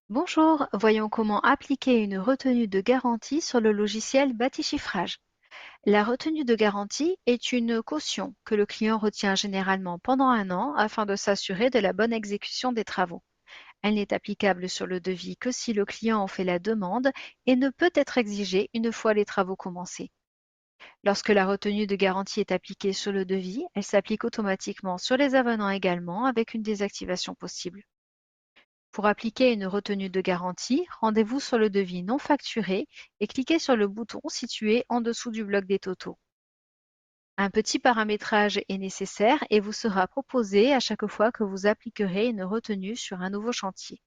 Bonjour, voyons comment appliquer une retenue de garantie sur le logiciel Batichiffrage. La retenue de garantie est une caution que le client retient généralement pendant un an afin de s'assurer de la bonne exécution des travaux. Elle n'est applicable sur le devis que si le client en fait la demande et ne peut être exigée une fois les travaux commencés. Lorsque la retenue de garantie est appliquée sur le devis, elle s'applique automatiquement sur les avenants également avec une désactivation possible. Pour appliquer une retenue de garantie, rendez-vous sur le devis non facturé et cliquez sur le bouton situé en dessous du bloc des totaux. Un petit paramétrage est nécessaire et vous sera proposé à chaque fois que vous appliquerez une retenue sur un nouveau chantier.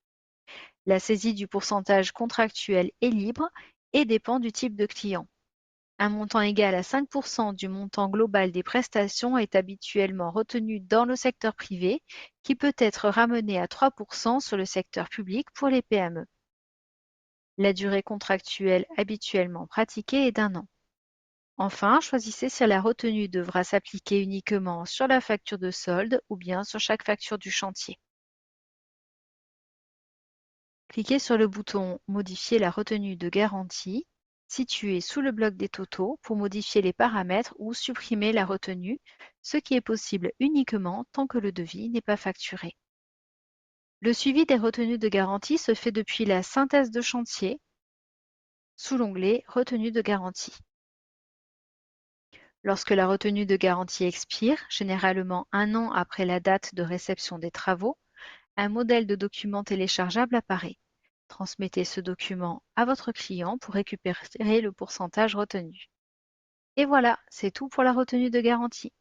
La saisie du pourcentage contractuel est libre et dépend du type de client. Un montant égal à 5% du montant global des prestations est habituellement retenu dans le secteur privé, qui peut être ramené à 3% sur le secteur public pour les PME. La durée contractuelle habituellement pratiquée est d'1 an. Enfin, choisissez si la retenue devra s'appliquer uniquement sur la facture de solde ou bien sur chaque facture du chantier. Cliquez sur le bouton Modifier la retenue de garantie situé sous le bloc des totaux pour modifier les paramètres ou supprimer la retenue, ce qui est possible uniquement tant que le devis n'est pas facturé. Le suivi des retenues de garantie se fait depuis la synthèse de chantier sous l'onglet Retenue de garantie. Lorsque la retenue de garantie expire, généralement un an après la date de réception des travaux, un modèle de document téléchargeable apparaît. Transmettez ce document à votre client pour récupérer le pourcentage retenu. Et voilà, c'est tout pour la retenue de garantie.